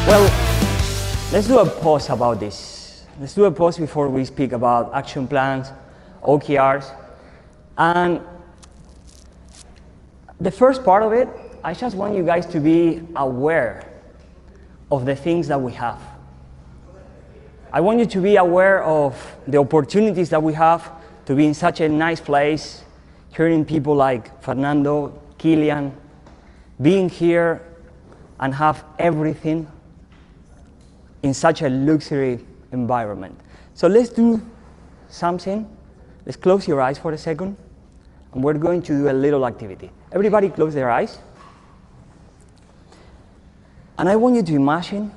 Well, let's do a pause about this. Let's do a pause before we speak about action plans, OKRs. And the first part of it, I just want you guys to be aware of the things that we have. I want you to be aware of the opportunities that we have to be in such a nice place, hearing people like Fernando, Kilian, being here and have everything in such a luxury environment. So let's do something. Let's close your eyes for a second, and we're going to do a little activity. Everybody close their eyes. And I want you to imagine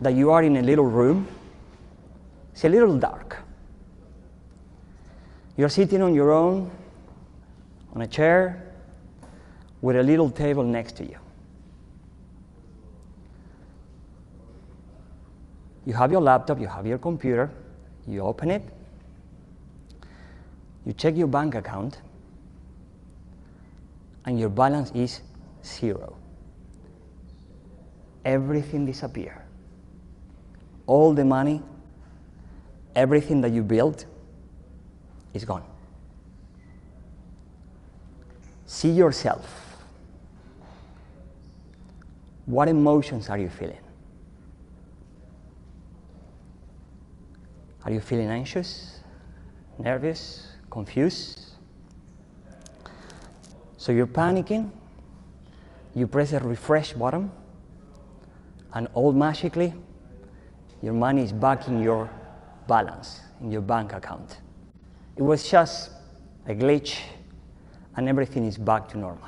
that you are in a little room. It's a little dark. You're sitting on your own, on a chair, with a little table next to you. You have your laptop, you have your computer, you open it, you check your bank account, and your balance is 0. Everything disappears. All the money, everything that you built is gone. See yourself. What emotions are you feeling? Are you feeling anxious, nervous, confused? So you're panicking, you press the refresh button, and all magically, your money is back in your balance, in your bank account. It was just a glitch, and everything is back to normal.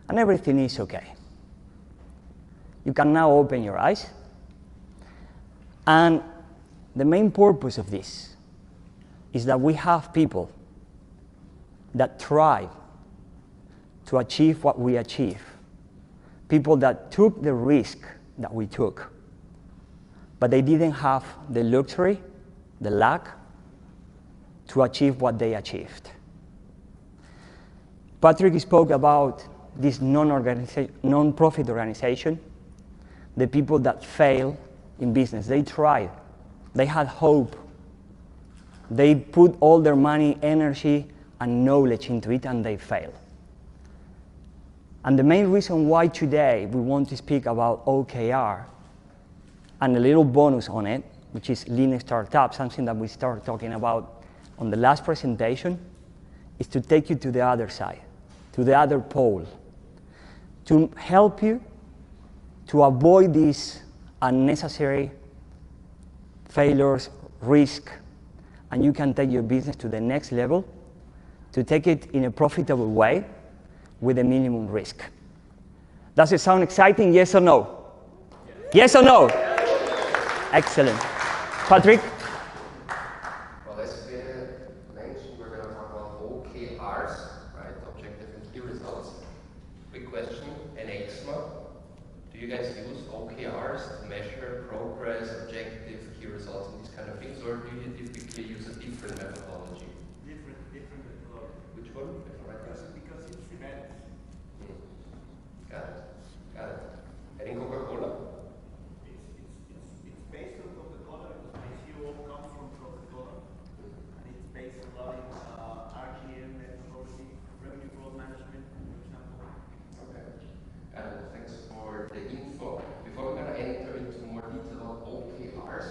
And everything is okay. You can now open your eyes, and the main purpose of this is that we have people that try to achieve what we achieve. People that took the risk that we took, but they didn't have the luxury, the luck, to achieve what they achieved. Patrick spoke about this non-profit organization, the people that fail in business. They tried. They had hope. They put all their money, energy, and knowledge into it, and they failed. And the main reason why today we want to speak about OKR and a little bonus on it, which is Lean Startup, something that we started talking about on the last presentation, is to take you to the other side, to the other pole, to help you to avoid these unnecessary failures, risk, and you can take your business to the next level, to take it in a profitable way with a minimum risk. Does it sound exciting, yes or no? Yes or no? Excellent. Patrick? Well, as Fede mentioned, we're going to talk about OKRs, right? Objective and key results. Quick question, ENEXMA. Do you guys use OKRs to measure progress, objectives, key results, and these kind of things, or do you typically use a different methodology? Different methodology. Which one? Because it's events. Got it. And in Coca-Cola? It's based on Coca-Cola, because my CEO comes from Coca-Cola, and it's based a lot in RGM methodology, revenue growth management, for example. Okay. Thanks for the info. Before we're going to enter into more detail on OKRs,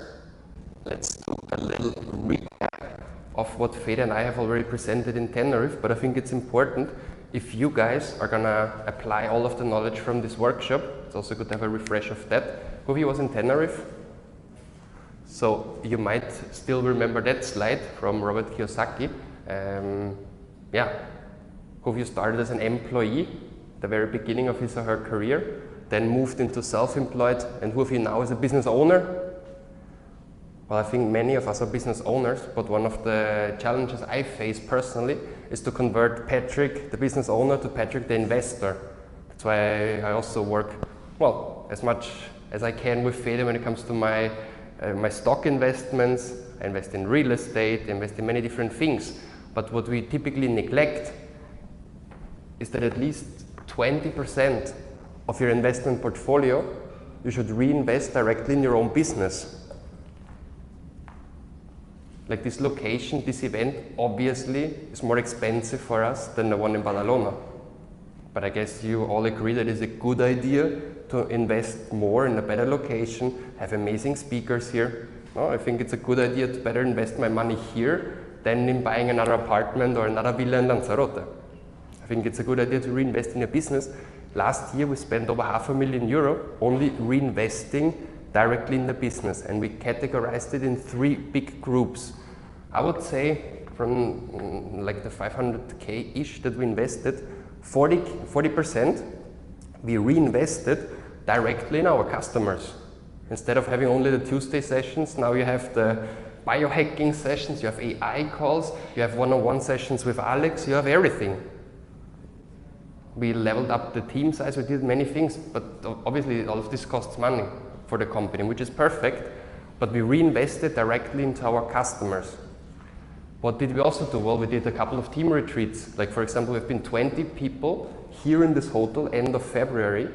let's do a little recap of what Fede and I have already presented in Tenerife, but I think it's important if you guys are going to apply all of the knowledge from this workshop. It's also good to have a refresh of that. Who of you was in Tenerife? So you might still remember that slide from Robert Kiyosaki. Who of you started as an employee, the very beginning of his or her career, then moved into self-employed, and who of you now is a business owner? Well, I think many of us are business owners, but one of the challenges I face personally is to convert Patrick, the business owner, to Patrick, the investor. That's why I also work, well, as much as I can with Fede when it comes to my stock investments. I invest in real estate, I invest in many different things. But what we typically neglect is that at least 20% of your investment portfolio you should reinvest directly in your own business. Like this location, this event, obviously is more expensive for us than the one in Badalona. But I guess you all agree that it's a good idea to invest more in a better location, have amazing speakers here. No, I think it's a good idea to better invest my money here than in buying another apartment or another villa in Lanzarote. I think it's a good idea to reinvest in your business. Last year we spent over €500,000 only reinvesting directly in the business, and we categorized it in 3 big groups. I would say from like the 500K-ish that we invested, 40% we reinvested directly in our customers. Instead of having only the Tuesday sessions, now you have the biohacking sessions, you have AI calls, you have one-on-one sessions with Alex, you have everything. We leveled up the team size, we did many things, but obviously all of this costs money for the company, which is perfect, but we reinvested directly into our customers. What did we also do? Well, we did a couple of team retreats. Like for example, we've been 20 people here in this hotel end of February.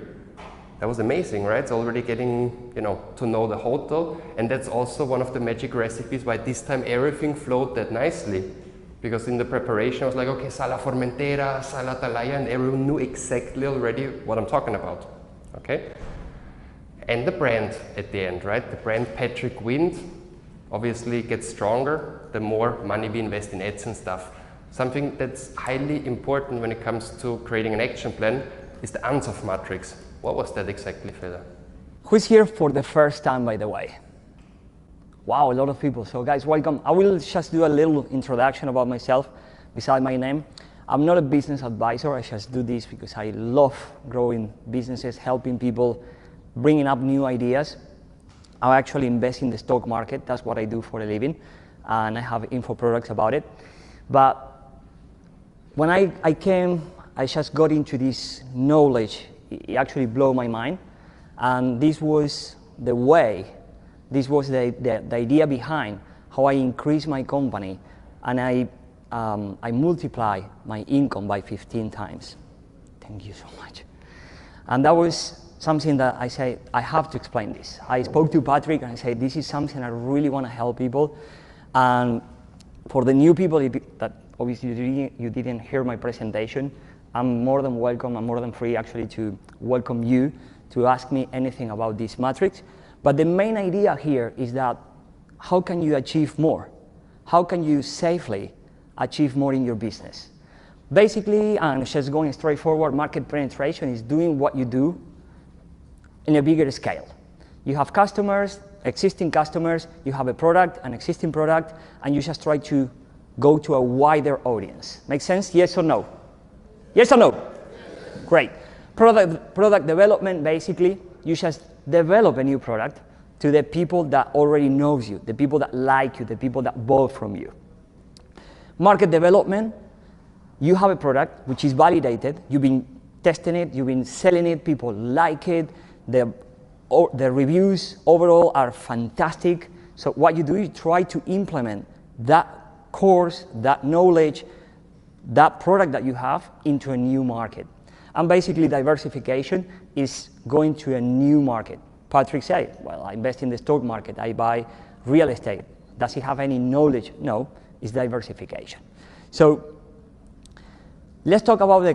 That was amazing, right? It's already getting, to know the hotel. And that's also one of the magic recipes why this time everything flowed that nicely. Because in the preparation, I was like, okay, Sala Formentera, Sala Atalaya, and everyone knew exactly already what I'm talking about, okay? And the brand at the end, right? The brand Patrick Wind obviously gets stronger the more money we invest in ads and stuff. Something that's highly important when it comes to creating an action plan is the Ansoff matrix. What was that exactly, Fede? Who's here for the first time, by the way? Wow, a lot of people. So guys, welcome. I will just do a little introduction about myself beside my name. I'm not a business advisor. I just do this because I love growing businesses, helping people, bringing up new ideas. I actually invest in the stock market. That's what I do for a living. And I have info products about it. But when I came, I just got into this knowledge. It actually blew my mind. And this was the way, this was the idea behind how I increased my company. And I multiply my income by 15 times. Thank you so much. And that was something that I say, I have to explain this. I spoke to Patrick and I said, this is something I really want to help people. And for the new people that obviously you didn't hear my presentation, I'm more than welcome, I'm more than free actually to welcome you to ask me anything about this matrix. But the main idea here is that how can you achieve more? How can you safely achieve more in your business? Basically, and just going straight forward, market penetration is doing what you do in a bigger scale. You have customers, existing customers, you have a product, an existing product, and you just try to go to a wider audience. Make sense? Yes or no? Yes or no? Yes. Great. Product development, basically, you just develop a new product to the people that already knows you, the people that like you, the people that bought from you. Market development, you have a product which is validated, you've been testing it, you've been selling it, people like it, the reviews overall are fantastic. So what you do, you try to implement that course, that knowledge, that product that you have into a new market. And basically diversification is going to a new market. Patrick said, well, I invest in the stock market, I buy real estate. Does he have any knowledge? No, it's diversification. So let's talk about the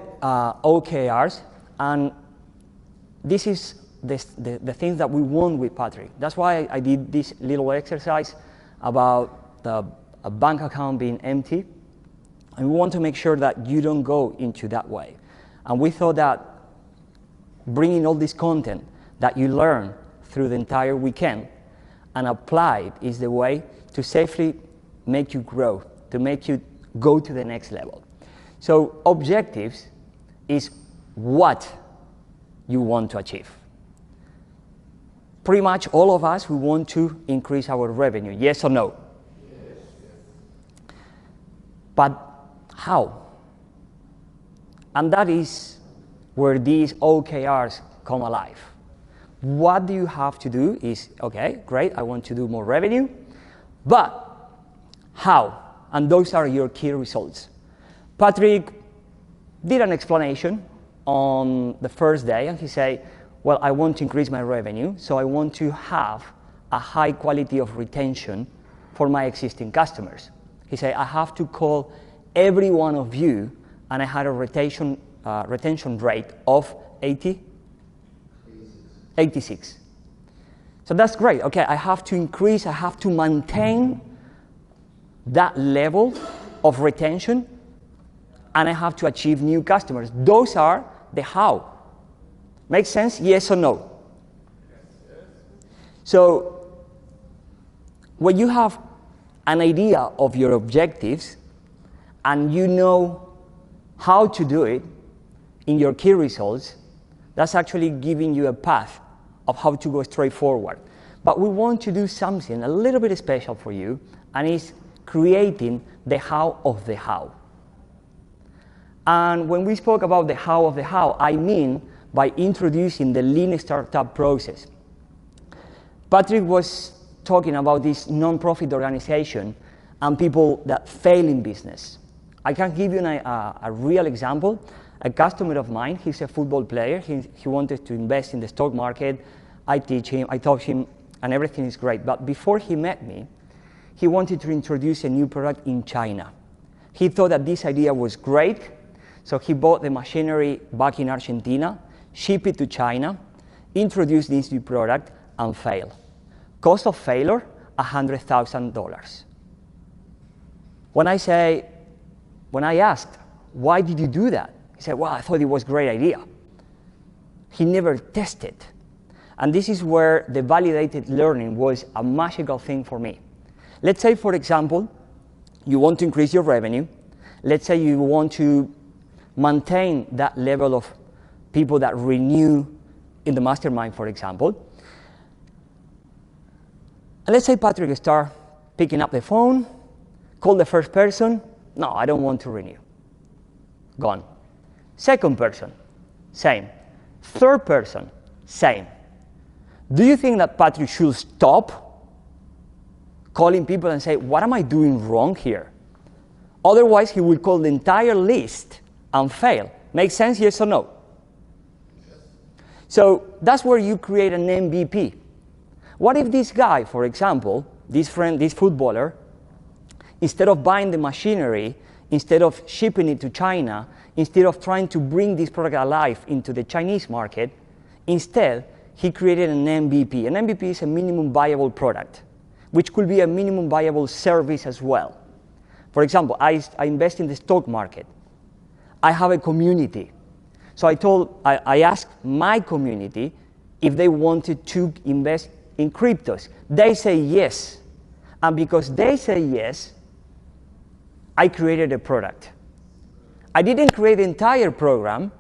OKRs. And this is the things that we want with Patrick. That's why I did this little exercise about a bank account being empty. And we want to make sure that you don't go into that way. And we thought that bringing all this content that you learn through the entire weekend and apply it is the way to safely make you grow, to make you go to the next level. So objectives is what you want to achieve. Pretty much all of us, we want to increase our revenue, yes or no? Yes. But how? And that is where these OKRs come alive. What do you have to do is, okay, great, I want to do more revenue, but how? And those are your key results. Patrick did an explanation on the first day, and he said, well, I want to increase my revenue, so I want to have a high quality of retention for my existing customers. He said, I have to call every one of you, and I had a retention rate of 86. So that's great. Okay, I have to increase, I have to maintain that level of retention, and I have to achieve new customers. Those are the how. Make sense? Yes or no? So when you have an idea of your objectives and you know how to do it in your key results, that's actually giving you a path of how to go straight forward. But we want to do something a little bit special for you, and it's creating the how of the how. And when we spoke about the how of the how, I mean by introducing the lean startup process. Patrick was talking about this non-profit organization and people that fail in business. I can give you a real example. A customer of mine, he's a football player. He wanted to invest in the stock market. I teach him, I taught him, and everything is great. But before he met me, he wanted to introduce a new product in China. He thought that this idea was great, so he bought the machinery back in Argentina, shipped it to China, introduced this new product, and failed. Cost of failure, $100,000. When I asked, why did you do that? He said, well, I thought it was a great idea. He never tested. And this is where the validated learning was a magical thing for me. Let's say, for example, you want to increase your revenue. Let's say you want to maintain that level of people that renew in the mastermind, for example. And let's say Patrick start picking up the phone, call the first person. No, I don't want to renew. Gone. Second person, same. Third person, same. Do you think that Patrick should stop calling people and say, what am I doing wrong here? Otherwise, he will call the entire list and fail. Make sense, yes or no? Yes. So that's where you create an MVP. What if this guy, for example, this footballer, instead of buying the machinery, instead of shipping it to China, instead of trying to bring this product alive into the Chinese market, instead, he created an MVP. An MVP is a minimum viable product, which could be a minimum viable service as well. For example, I invest in the stock market. I have a community. So I asked my community if they wanted to invest in cryptos. They say yes. And because they say yes, I created a product. I didn't create the entire program.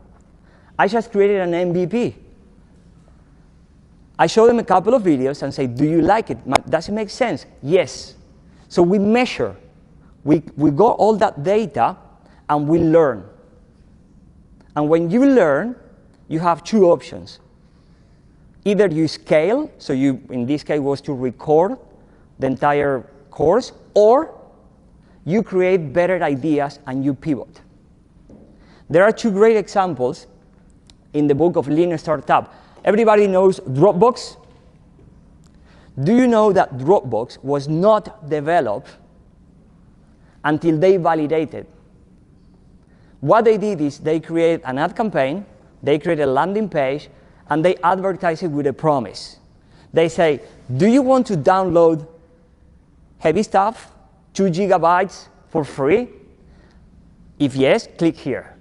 I just created an MVP. I show them a couple of videos and say, do you like it? Does it make sense? Yes. So we measure. We got all that data and we learn. And when you learn, you have two options. Either you scale, so you, in this case, was to record the entire course, or you create better ideas and you pivot. There are two great examples in the book of Lean Startup. Everybody knows Dropbox. Do you know that Dropbox was not developed until they validated? What they did is they created an ad campaign, they created a landing page, and they advertise it with a promise. They say, do you want to download heavy stuff, 2 gigabytes for free? If yes, click here.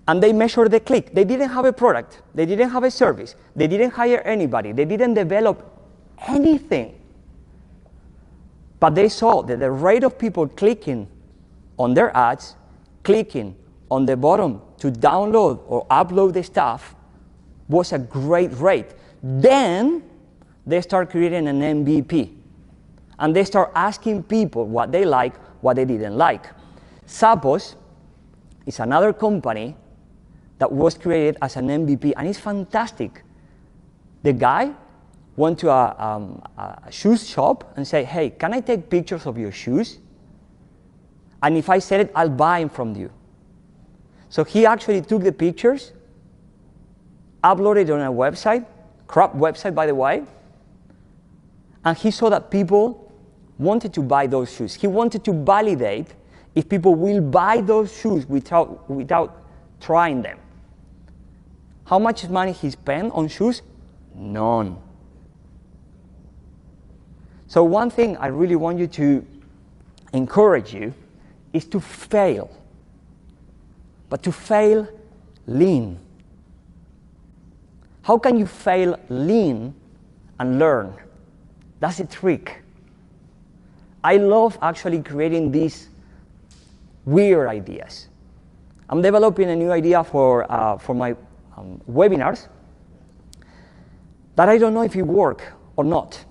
And they measure the click. They didn't have a product. They didn't have a service. They didn't hire anybody. They didn't develop anything. But they saw that the rate of people clicking on their ads, clicking on the bottom to download or upload the stuff, was a great rate. Then they start creating an MVP. And they start asking people what they like, what they didn't like. Zappos is another company that was created as an MVP, and it's fantastic. The guy went to a shoes shop and said, hey, can I take pictures of your shoes? And if I sell it, I'll buy them from you. So he actually took the pictures, uploaded it on a website, crap website by the way, and he saw that people wanted to buy those shoes. He wanted to validate if people will buy those shoes without trying them. How much money he spent on shoes? None. So one thing I really want you to encourage you is to fail, but to fail lean. How can you fail lean and learn? That's the trick. I love actually creating these weird ideas. I'm developing a new idea for my webinars that I don't know if it works or not.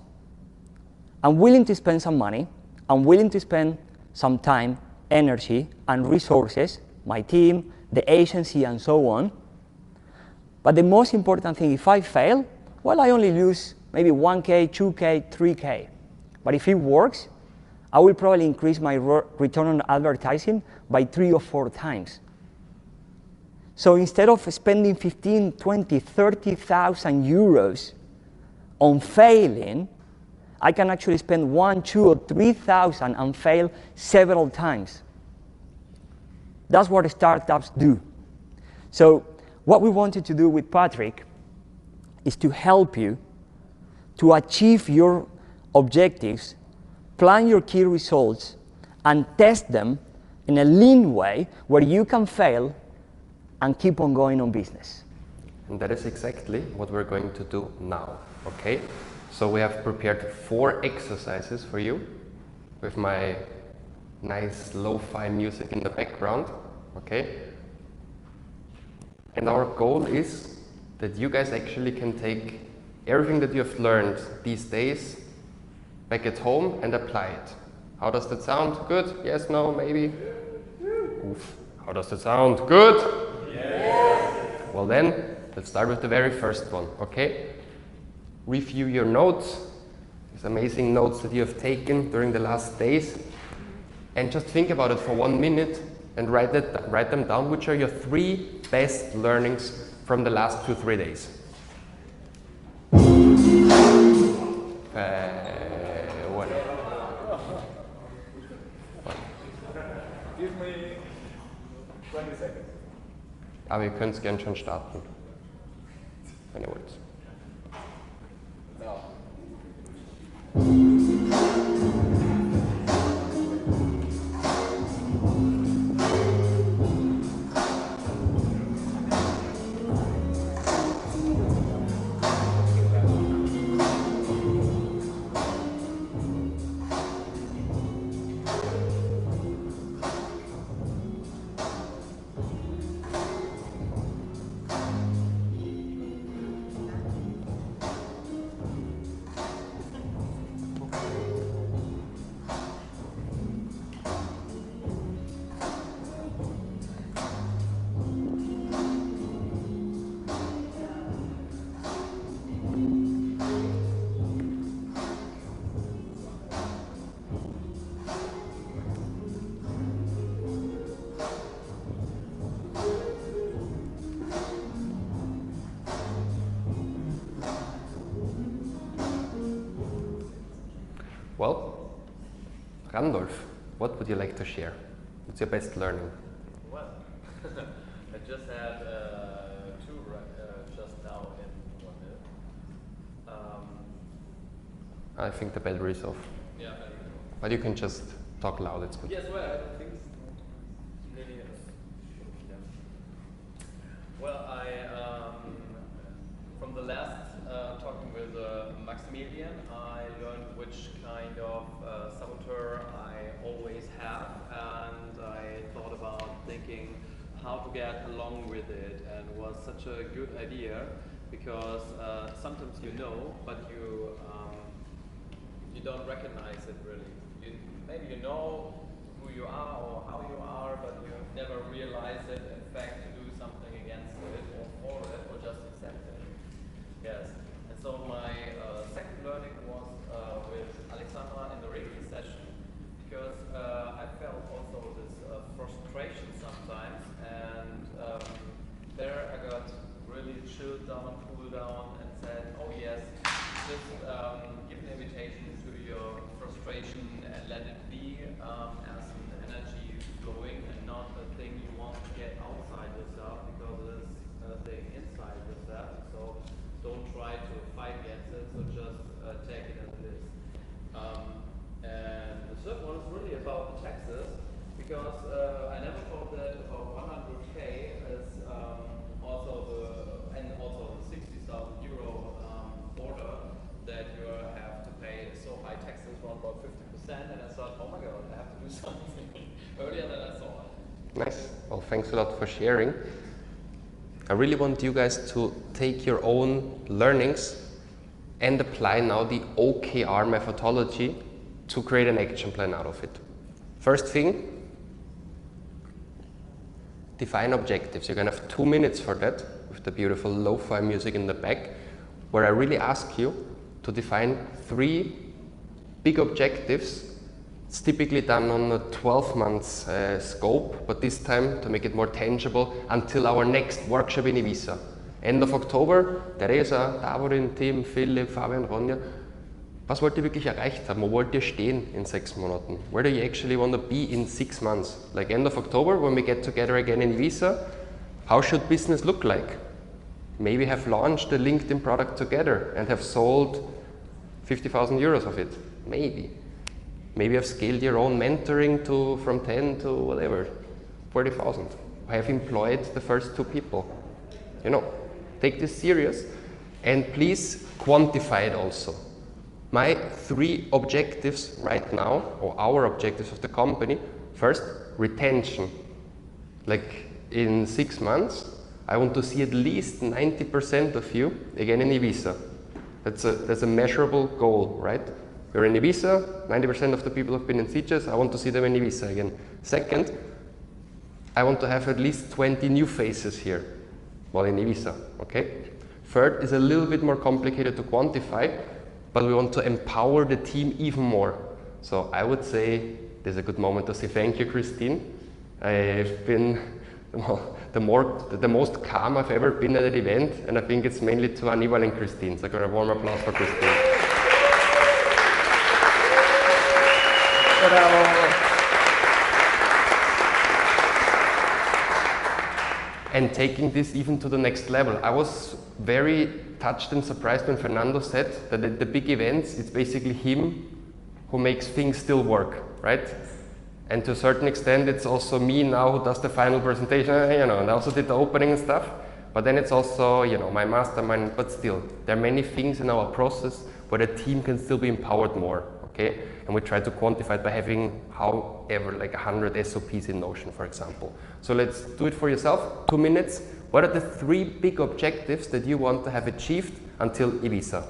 I'm willing to spend some money. I'm willing to spend some time, energy, and resources, my team, the agency, and so on. But the most important thing, if I fail, well, I only lose maybe 1K, 2K, 3K. But if it works, I will probably increase my return on advertising by 3 or 4 times. So instead of spending 15, 20, 30,000 euros on failing, I can actually spend 1, 2, or 3,000 and fail several times. That's what startups do. So what we wanted to do with Patrick is to help you to achieve your objectives, plan your key results, and test them in a lean way where you can fail and keep on going on business. And that is exactly what we're going to do now, okay? So we have prepared 4 exercises for you with my nice lo-fi music in the background, okay? And our goal is that you guys actually can take everything that you have learned these days back at home and apply it. How does that sound? Good? Yes, no, maybe? Oof. How does that sound? Good? Yes. Well then, let's start with the very first one, okay? Review your notes, these amazing notes that you have taken during the last days, and just think about it for 1 minute and write them down. Which are your 3 best learnings from the last 2-3 days? Give me 20 seconds. Aber ihr könnt es gern schon starten. Wenn ihr wollt. Now. Well, Randolph, what would you like to share? What's your best learning? Well, I just had 2 just now in 1 minute. I think the battery is off. Yeah, But you can just talk loud, it's good. yes, well, I think really is. Well, from the last talking with Maximilian, I learned which kind of saboteur I always have, and I thought about thinking how to get along with it, and it was such a good idea because sometimes you know, but you don't recognize it really. Maybe you know who you are or how you are, but you never realize it, in fact, to do something against it or for it or just accept it. Yes. And so my second learning was with Alexandra in the Reiki session, because I felt also this frustration sometimes, and there I got really chilled down Thanks a lot for sharing. I really want you guys to take your own learnings and apply now the OKR methodology to create an action plan out of it. First thing, define objectives. You're going to have 2 minutes for that with the beautiful lo-fi music in the back, where I really ask you to define 3 big objectives. It's typically done on a 12 months scope, but this time to make it more tangible until our next workshop in Ibiza. End of October, Teresa, Davorin, Tim, Philipp, Fabian, Ronja. Was wollt ihr wirklich erreicht haben? Wo wollt ihr stehen in 6 Monaten? Where do you actually want to be in 6 months? Like end of October, when we get together again in Ibiza, how should business look like? Maybe have launched a LinkedIn product together and have sold 50,000 euros of it. Maybe. Maybe have scaled your own mentoring from 10 to whatever, 40,000. Have employed the first 2 people. You know, take this serious and please quantify it also. My 3 objectives right now, or our objectives of the company, first, retention. Like in 6 months, I want to see at least 90% of you again in Ibiza. That's a measurable goal, right? We're in Ibiza, 90% of the people have been in Sitges, I want to see them in Ibiza again. Second, I want to have at least 20 new faces here while in Ibiza, okay? Third is a little bit more complicated to quantify, but we want to empower the team even more. So I would say this is a good moment to say thank you, Christine. I've been the most calm I've ever been at an event, and I think it's mainly to Anibal and Christine. So a warm applause for Christine. And taking this even to the next level. I was very touched and surprised when Fernando said that at the big events, it's basically him who makes things still work, right? And to a certain extent, it's also me now who does the final presentation, you know, and I also did the opening and stuff. But then it's also, you know, my mastermind, but still, there are many things in our process where the team can still be empowered more, okay? And we try to quantify it by having however, like 100 SOPs in Notion, for example. So let's do it for yourself, 2 minutes. What are the 3 big objectives that you want to have achieved until Ibiza?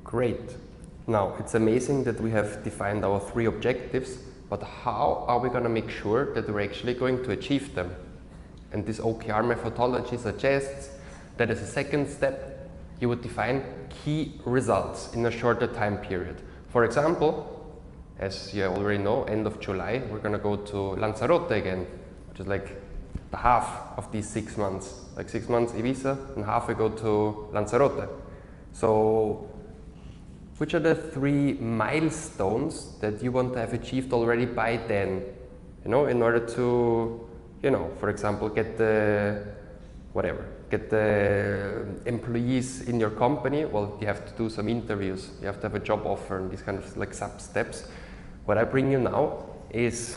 Great. Now, it's amazing that we have defined our 3 objectives, but how are we going to make sure that we're actually going to achieve them? And this OKR methodology suggests that as a second step, you would define key results in a shorter time period. For example, as you already know, end of July, we're going to go to Lanzarote again. which is like the half of these 6 months. Like 6 months Ibiza, and half we go to Lanzarote. So, which are the 3 milestones that you want to have achieved already by then? You know, in order to, you know, for example, get the employees in your company. Well, you have to do some interviews, you have to have a job offer and these kind of like sub-steps. What I bring you now is,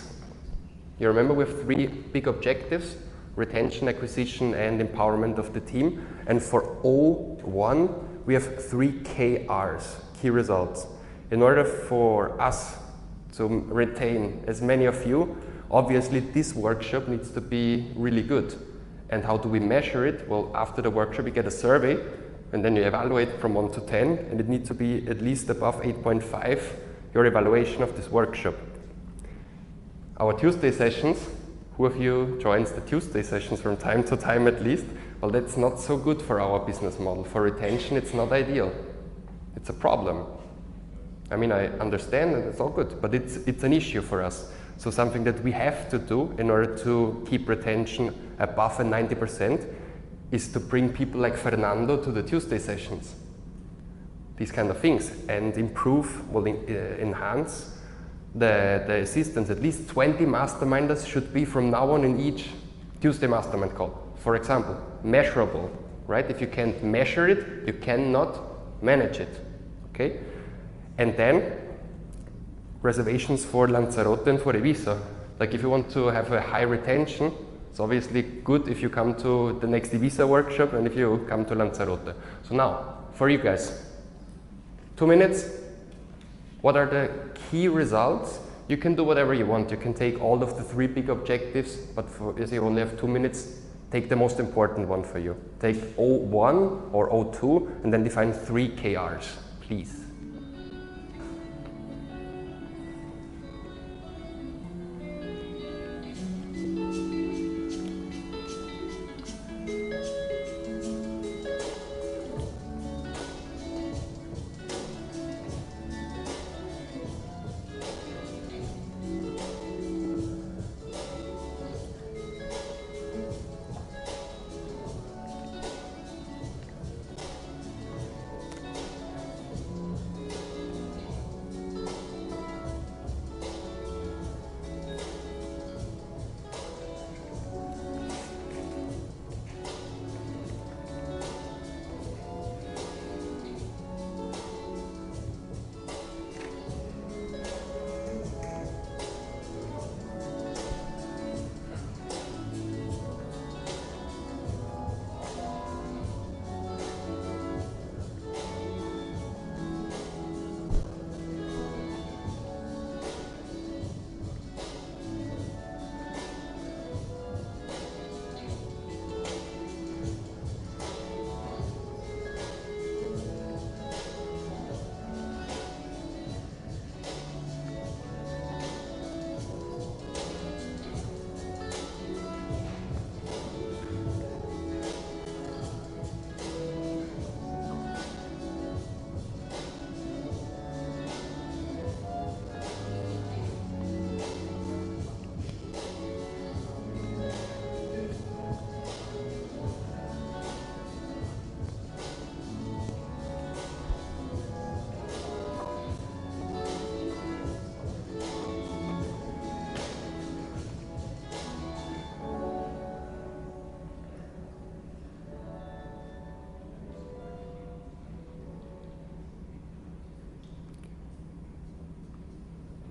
you remember we have 3 big objectives: retention, acquisition, and empowerment of the team. And for O1, we have 3 KRs, key results. In order for us to retain as many of you, obviously this workshop needs to be really good. And how do we measure it? Well, after the workshop you get a survey, and then you evaluate from 1 to 10, and it needs to be at least above 8.5, your evaluation of this workshop. Our Tuesday sessions, who of you joins the Tuesday sessions from time to time at least? Well, that's not so good for our business model. For retention, it's not ideal. It's a problem. I mean, I understand and it's all good, but it's an issue for us. So something that we have to do in order to keep retention above 90% is to bring people like Fernando to the Tuesday sessions. These kind of things, and improve, well, enhance the assistance. At least 20 masterminders should be from now on in each Tuesday mastermind call. For example, measurable, right? If you can't measure it, you cannot manage it, okay? And then reservations for Lanzarote and for Ibiza. Like if you want to have a high retention, it's obviously good if you come to the next Ibiza workshop and if you come to Lanzarote. So now, for you guys, 2 minutes. What are the key results? You can do whatever you want. You can take all of the 3 big objectives, but as you only have 2 minutes, take the most important one for you. Take O1 or O2 and then define 3 KRs, please.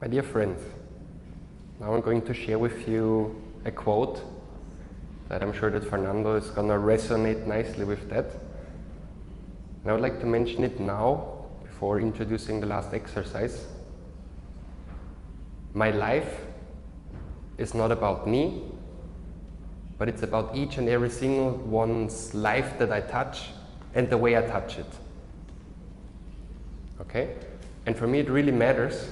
My dear friends, now I'm going to share with you a quote that I'm sure that Fernando is going to resonate nicely with that. And I would like to mention it now before introducing the last exercise. My life is not about me, but it's about each and every single one's life that I touch and the way I touch it. Okay? And for me it really matters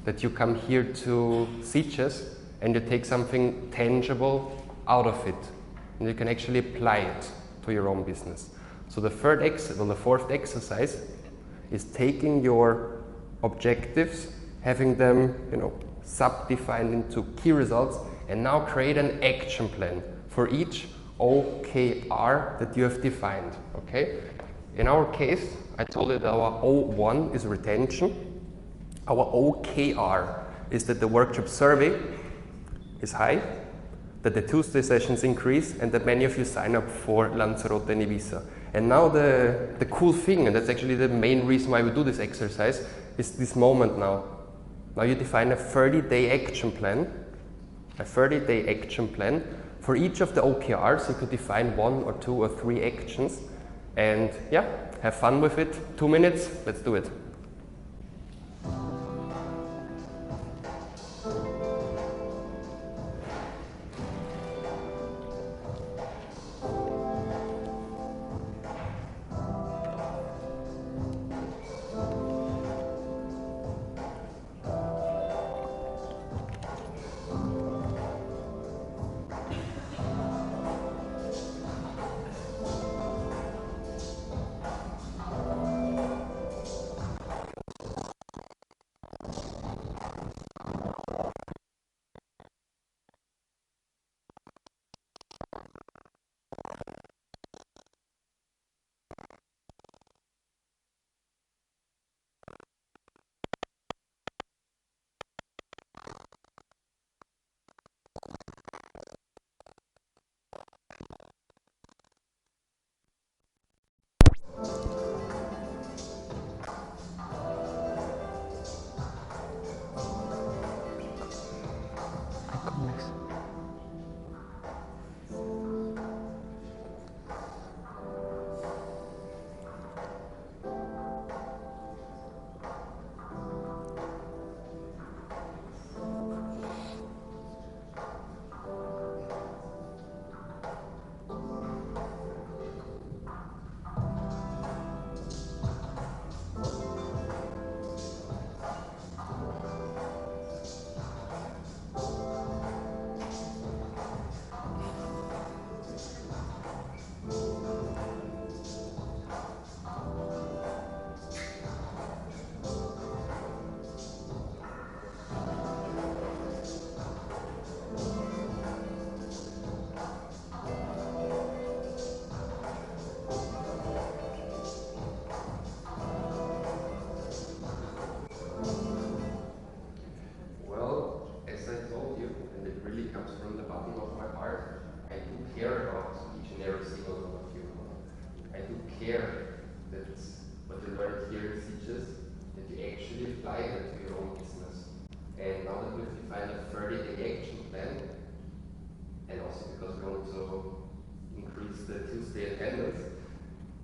that you come here to Sitges and you take something tangible out of it and you can actually apply it to your own business. So the fourth exercise is taking your objectives, having them, sub-defined into key results, And now create an action plan for each OKR that you have defined, okay? In our case, I told you that our O1 is retention. Our OKR is that the workshop survey is high, that the Tuesday sessions increase, and that many of you sign up for Lanzarote and Ibiza. And now the cool thing, and that's actually the main reason why we do this exercise, is this moment now. Now you define a 30-day action plan, For each of the OKRs, you could define 1 or 2 or 3 actions, and yeah, have fun with it. 2 minutes, let's do it.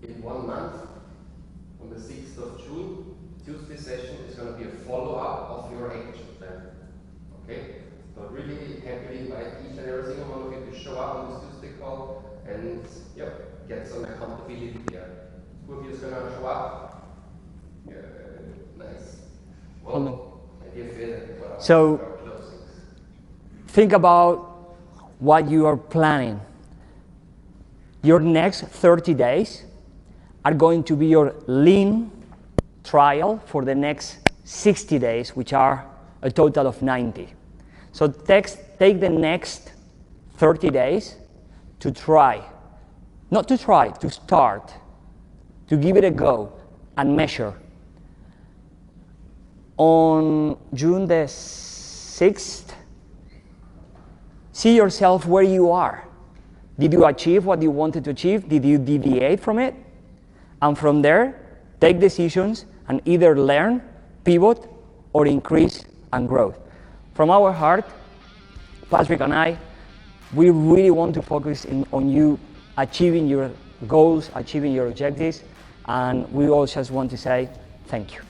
In 1 month, on the 6th of June, Tuesday session is going to be a follow-up of your action plan. Okay? So really happily invite each and every single one of you to show up on this Tuesday call and get some accountability there. Who of you is going to show up? Yeah, nice. Well, idea Fede. So, think about what you are planning. Your next 30 days are going to be your lean trial for the next 60 days, which are a total of 90. So take the next 30 days to try, not to try, to start, to give it a go and measure. On June the 6th, see yourself where you are. Did you achieve what you wanted to achieve? Did you deviate from it? And from there, take decisions and either learn, pivot, or increase and grow. From our heart, Patrick and I, we really want to focus on you achieving your goals, achieving your objectives, and we all just want to say thank you.